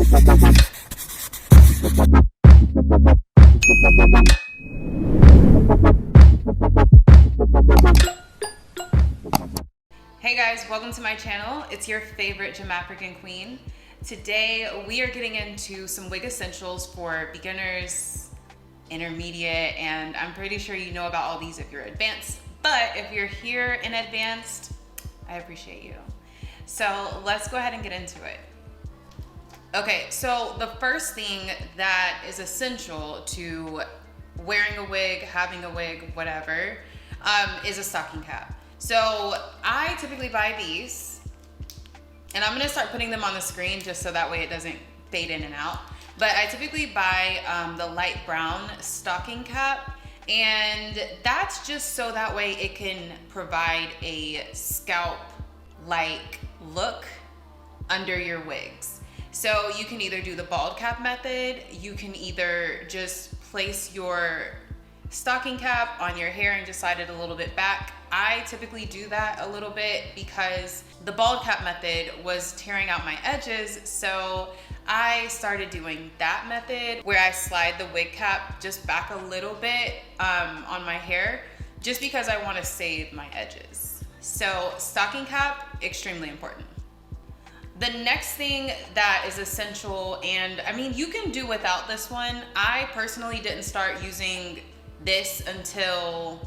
Hey guys, welcome to my channel. It's your favorite JamAfricanQueen. Today we are getting into some wig essentials for beginners, intermediate, and I'm pretty sure you know about all these if you're advanced, but if you're here in advanced, I appreciate you. So let's go ahead and get into it. Okay, so the first thing that is essential to wearing a wig, having a wig, whatever, is a stocking cap. So I typically buy these, and I'm gonna start putting them on the screen just so that way it doesn't fade in and out. But I typically buy the light brown stocking cap, and that's just so that way it can provide a scalp-like look under your wigs. So you can either do the bald cap method, you can either just place your stocking cap on your hair and just slide it a little bit back. I typically do that a little bit because the bald cap method was tearing out my edges, so I started doing that method where I slide the wig cap just back a little bit on my hair, just because I want to save my edges. So stocking cap, extremely important. The next thing that is essential, and I mean, you can do without this one. I personally didn't start using this until,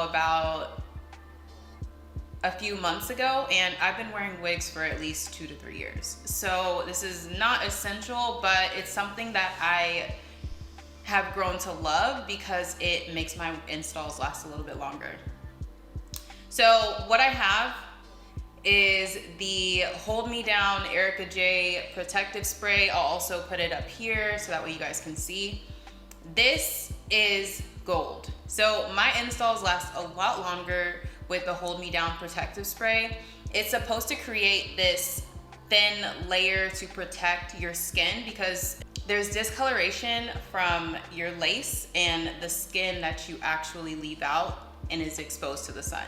about a few months ago, and I've been wearing wigs for at least 2 to 3 years. So this is not essential, but it's something that I have grown to love because it makes my installs last a little bit longer. So what I have is the Hold Me Down Erica J Protective Spray. I'll also put it up here so that way you guys can see. This is gold. So my installs last a lot longer with the Hold Me Down Protective Spray. It's supposed to create this thin layer to protect your skin because there's discoloration from your lace and the skin that you actually leave out and is exposed to the sun.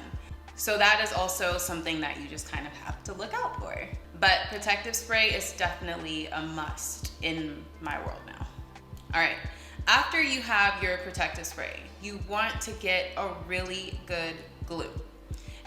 So that is also something that you just kind of have to look out for. But protective spray is definitely a must in my world now. All right, after you have your protective spray, you want to get a really good glue.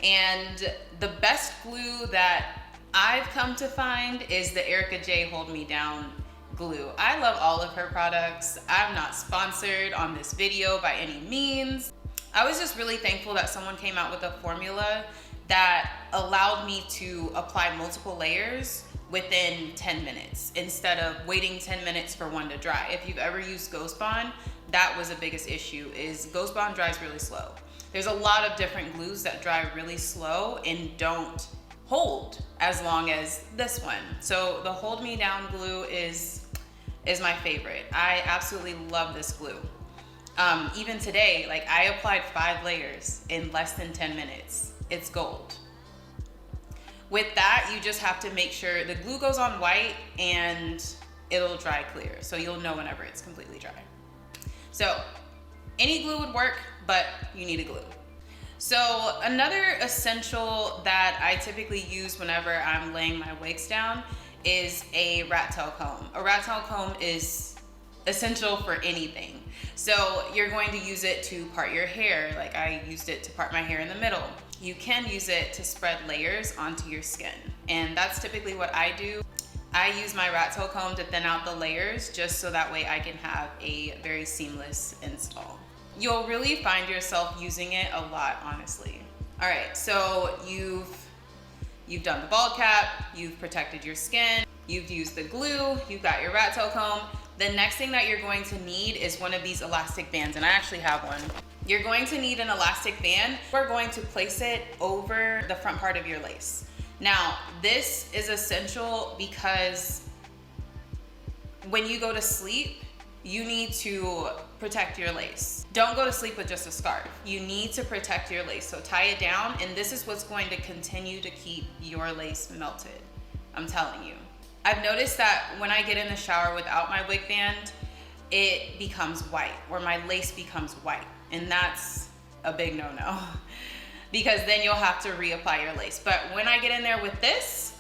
And the best glue that I've come to find is the Erica J Hold Me Down glue. I love all of her products. I'm not sponsored on this video by any means. I was just really thankful that someone came out with a formula that allowed me to apply multiple layers within 10 minutes instead of waiting 10 minutes for one to dry. If you've ever used Ghost Bond, that was the biggest issue, is Ghost Bond dries really slow. There's a lot of different glues that dry really slow and don't hold as long as this one. So the Hold Me Down glue is my favorite. I absolutely love this glue. Even today, like I applied 5 layers in less than 10 minutes. It's gold. With that, you just have to make sure the glue goes on white and it'll dry clear. So you'll know whenever it's completely dry. So any glue would work, but you need a glue. So another essential that I typically use whenever I'm laying my wigs down is a rat tail comb. A rat tail comb is essential for anything. So you're going to use it to part your hair, like I used it to part my hair in the middle. You can use it to spread layers onto your skin, and that's typically what I do. I use my rat tail comb to thin out the layers just so that way I can have a very seamless install. You'll really find yourself using it a lot, honestly. All right, so you've done the bald cap, you've protected your skin, you've used the glue, you've got your rat tail comb. The next thing that you're going to need is one of these elastic bands, and I actually have one. You're going to need an elastic band. We're going to place it over the front part of your lace. Now, this is essential because when you go to sleep, you need to protect your lace. Don't go to sleep with just a scarf. You need to protect your lace. So tie it down, and this is what's going to continue to keep your lace melted. I'm telling you. I've noticed that when I get in the shower without my wig band, it becomes white, or my lace becomes white. And that's a big no-no because then you'll have to reapply your lace. But when I get in there with this,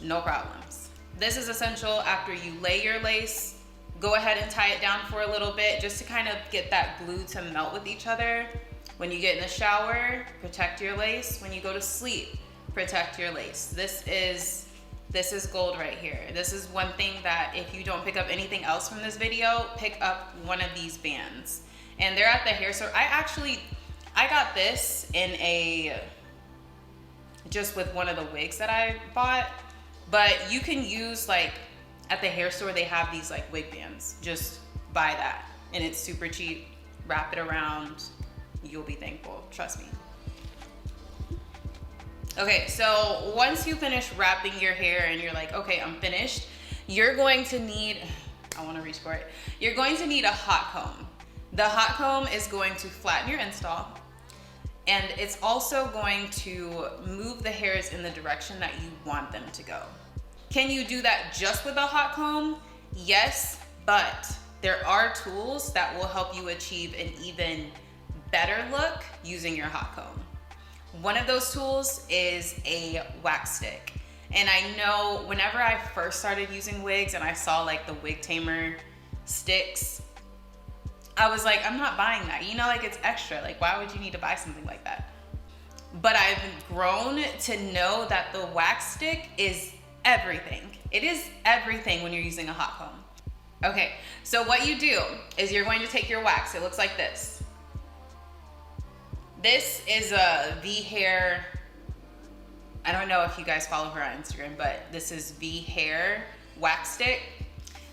no problems. This is essential after you lay your lace. Go ahead and tie it down for a little bit just to kind of get that glue to melt with each other. When you get in the shower, protect your lace. When you go to sleep, protect your lace. This is gold right here. This is one thing that if you don't pick up anything else from this video, pick up one of these bands. And they're at the hair store. I got this in just with one of the wigs that I bought, but you can use, like, at the hair store, they have these like wig bands. Just buy that and it's super cheap. Wrap it around, you'll be thankful, trust me. Okay, so once you finish wrapping your hair and you're like, okay, I'm finished, you're going to need, I wanna reach for it. You're going to need a hot comb. The hot comb is going to flatten your install, and it's also going to move the hairs in the direction that you want them to go. Can you do that just with a hot comb? Yes, but there are tools that will help you achieve an even better look using your hot comb. One of those tools is a wax stick. And I know whenever I first started using wigs and I saw like the wig tamer sticks, I was like, I'm not buying that. You know, like, it's extra. Like, why would you need to buy something like that? But I've grown to know that the wax stick is everything. It is everything when you're using a hot comb. Okay, so what you do is you're going to take your wax. It looks like this. This is a V Hair. I don't know if you guys follow her on Instagram, but this is V Hair wax stick.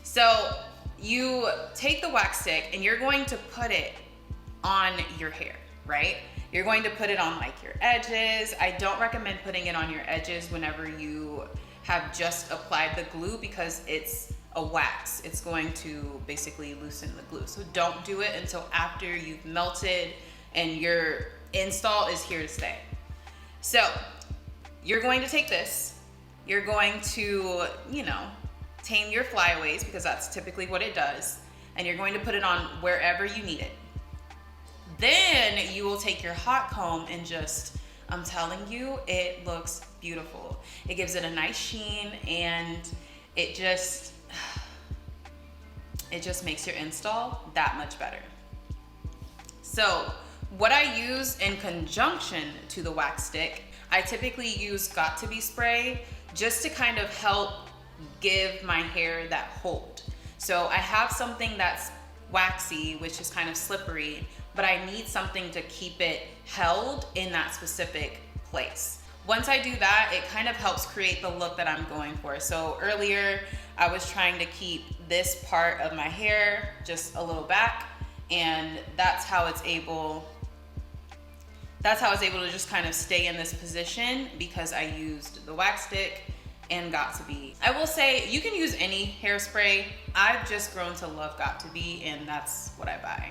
So you take the wax stick and you're going to put it on your hair, right? You're going to put it on like your edges. I don't recommend putting it on your edges whenever you have just applied the glue because it's a wax. It's going to basically loosen the glue. So don't do it until after you've melted and your install is here to stay. So you're going to take this, you're going to, you know, tame your flyaways because that's typically what it does, and you're going to put it on wherever you need it. Then you will take your hot comb and just, I'm telling you, it looks beautiful. It gives it a nice sheen, and it just makes your install that much better. So what I use in conjunction to the wax stick, I typically use Got To Be spray just to kind of help give my hair that hold. So I have something that's waxy, which is kind of slippery, but I need something to keep it held in that specific place. Once I do that, it kind of helps create the look that I'm going for. So earlier, I was trying to keep this part of my hair just a little back, and that's how it's able to just kind of stay in this position because I used the wax stick and Got To Be. I will say you can use any hairspray. I've just grown to love Got To Be, and that's what I buy.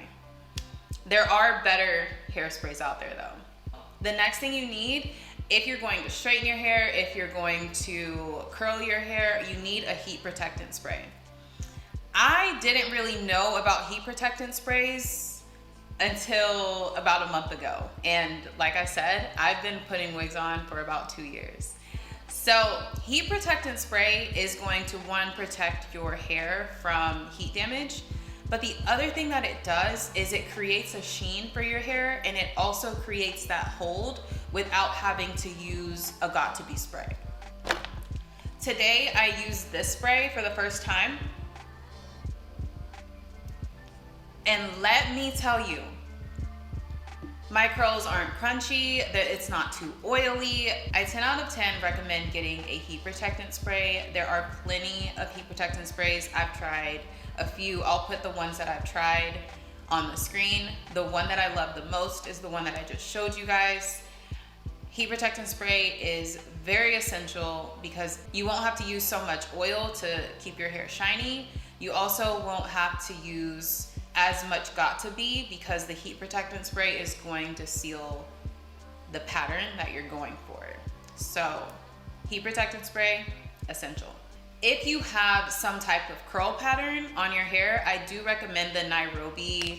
There are better hairsprays out there though. The next thing you need, if you're going to straighten your hair, if you're going to curl your hair, you need a heat protectant spray. I didn't really know about heat protectant sprays until about a month ago. And like I said, I've been putting wigs on for about 2 years. So heat protectant spray is going to, one, protect your hair from heat damage. But the other thing that it does is it creates a sheen for your hair, and it also creates that hold without having to use a Got To Be spray. Today I used this spray for the first time. And let me tell you, my curls aren't crunchy, it's not too oily. I 10 out of 10 recommend getting a heat protectant spray. There are plenty of heat protectant sprays. I've tried a few. I'll put the ones that I've tried on the screen. The one that I love the most is the one that I just showed you guys. Heat protectant spray is very essential because you won't have to use so much oil to keep your hair shiny. You also won't have to use as much Got To Be because the heat protectant spray is going to seal the pattern that you're going for. So heat protectant spray, essential. If you have some type of curl pattern on your hair, I do recommend the Nairobi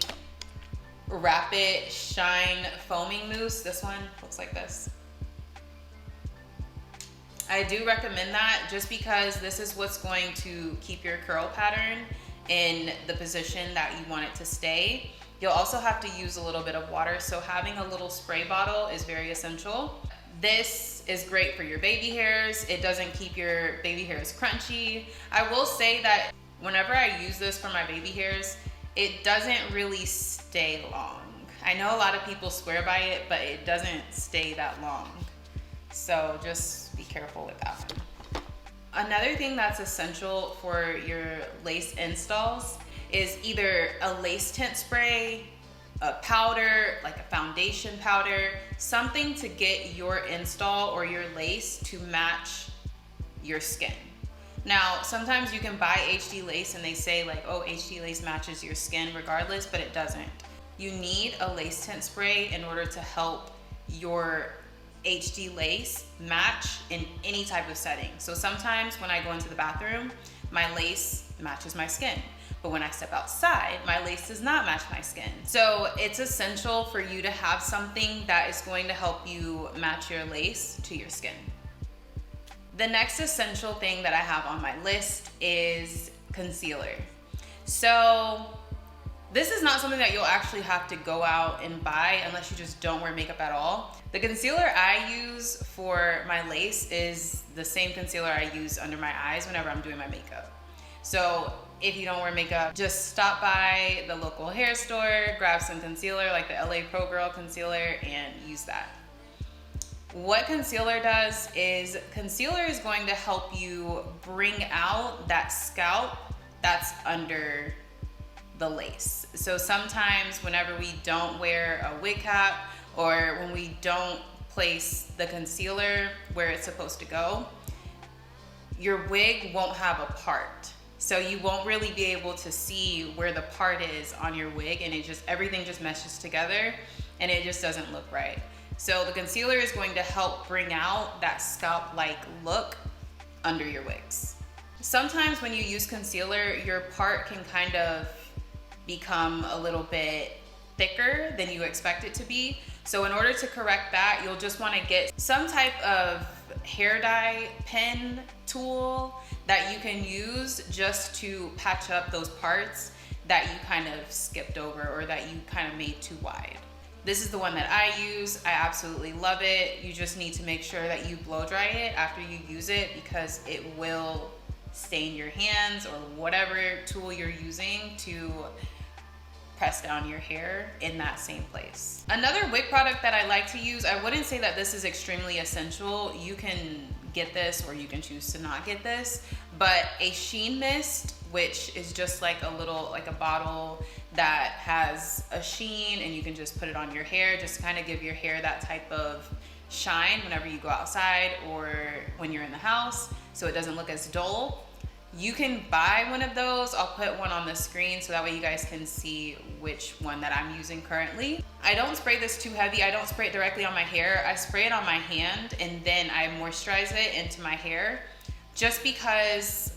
Rapid Shine Foaming Mousse. This one looks like this. I do recommend that just because this is what's going to keep your curl pattern in the position that you want it to stay. You'll also have to use a little bit of water, so having a little spray bottle is very essential. This is great for your baby hairs. It doesn't keep your baby hairs crunchy. I will say that whenever I use this for my baby hairs, it doesn't really stay long. I know a lot of people swear by it, but it doesn't stay that long. So just be careful with that one. Another thing that's essential for your lace installs is either a lace tint spray, a powder, like a foundation powder, something to get your install or your lace to match your skin. Now, sometimes you can buy HDLace and they say like, oh, HDLace matches your skin regardless, but it doesn't. You need a lace tint spray in order to help your HDLace match in any type of setting. So sometimes when I go into the bathroom, my lace matches my skin. But when I step outside, my lace does not match my skin. So it's essential for you to have something that is going to help you match your lace to your skin. The next essential thing that I have on my list is concealer. So this is not something that you'll actually have to go out and buy unless you just don't wear makeup at all. The concealer I use for my lace is the same concealer I use under my eyes whenever I'm doing my makeup. So if you don't wear makeup, just stop by the local hair store, grab some concealer like the LA Pro Girl concealer and use that. What concealer does is concealer is going to help you bring out that scalp that's under the lace. So sometimes whenever we don't wear a wig cap or when we don't place the concealer where it's supposed to go, your wig won't have a part. So you won't really be able to see where the part is on your wig, and everything just meshes together and it just doesn't look right. So the concealer is going to help bring out that scalp-like look under your wigs. Sometimes when you use concealer, your part can kind of become a little bit thicker than you expect it to be. So in order to correct that, you'll just want to get some type of hair dye pen tool that you can use just to patch up those parts that you kind of skipped over or that you kind of made too wide. This is the one that I use. I absolutely love it. You just need to make sure that you blow dry it after you use it because it will stain your hands or whatever tool you're using to press down your hair in that same place. Another wig product that I like to use, I wouldn't say that this is extremely essential. You can get this or you can choose to not get this, but a sheen mist, which is just like a bottle that has a sheen and you can just put it on your hair, just kind of give your hair that type of shine whenever you go outside or when you're in the house so it doesn't look as dull. You can buy one of those. I'll put one on the screen so that way you guys can see which one that I'm using currently. I don't spray this too heavy. I don't spray it directly on my hair. I spray it on my hand and then I moisturize it into my hair just because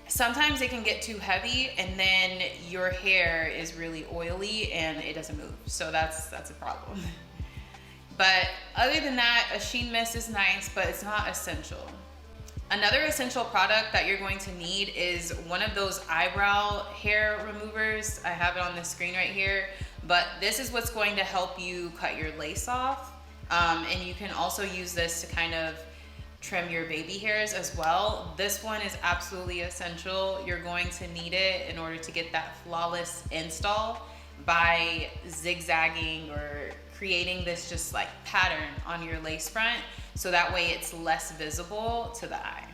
sometimes it can get too heavy and then your hair is really oily and it doesn't move. So that's a problem. But other than that, a sheen mist is nice, but it's not essential. Another essential product that you're going to need is one of those eyebrow hair removers. I have it on the screen right here, but this is what's going to help you cut your lace off. And you can also use this to kind of trim your baby hairs as well. This one is absolutely essential. You're going to need it in order to get that flawless install by zigzagging or creating this just like pattern on your lace front so that way it's less visible to the eye.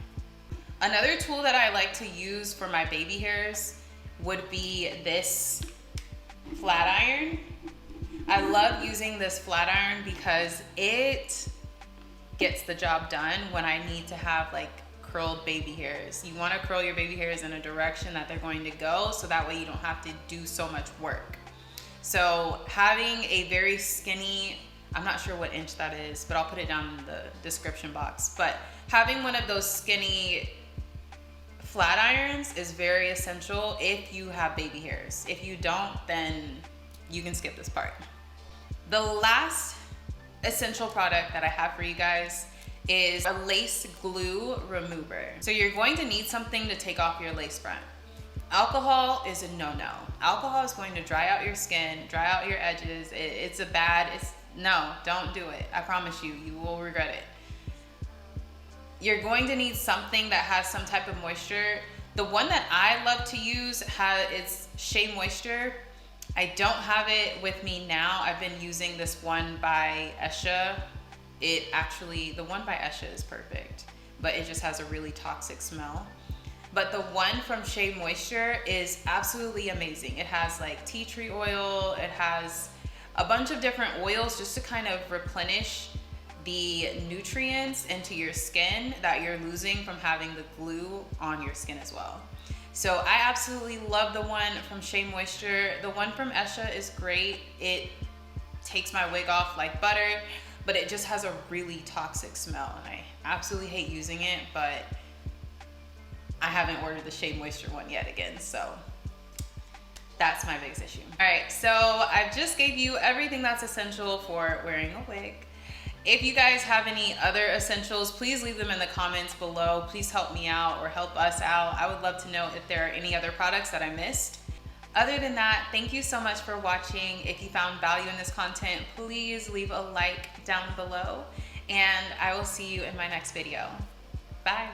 Another tool that I like to use for my baby hairs would be this flat iron. I love using this flat iron because it gets the job done when I need to have like curled baby hairs. You want to curl your baby hairs in a direction that they're going to go so that way you don't have to do so much work. So having a very skinny, I'm not sure what inch that is, but I'll put it down in the description box. But having one of those skinny flat irons is very essential if you have baby hairs. If you don't, then you can skip this part. The last essential product that I have for you guys is a lace glue remover. So you're going to need something to take off your lace front. Alcohol is a no-no. Alcohol is going to dry out your skin, dry out your edges. No, don't do it. I promise you, you will regret it. You're going to need something that has some type of moisture. The one that I love to use it's Shea Moisture. I don't have it with me now. I've been using this one by Esha. The one by Esha is perfect, but it just has a really toxic smell. But the one from Shea Moisture is absolutely amazing. It has like tea tree oil. It has a bunch of different oils just to kind of replenish the nutrients into your skin that you're losing from having the glue on your skin as well. So I absolutely love the one from Shea Moisture. The one from Esha is great. It takes my wig off like butter, but it just has a really toxic smell, and I absolutely hate using it, but I haven't ordered the Shea Moisture one yet again, so that's my biggest issue. All right, so I just gave you everything that's essential for wearing a wig. If you guys have any other essentials, please leave them in the comments below. Please help me out or help us out. I would love to know if there are any other products that I missed. Other than that, thank you so much for watching. If you found value in this content, please leave a like down below, and I will see you in my next video. Bye.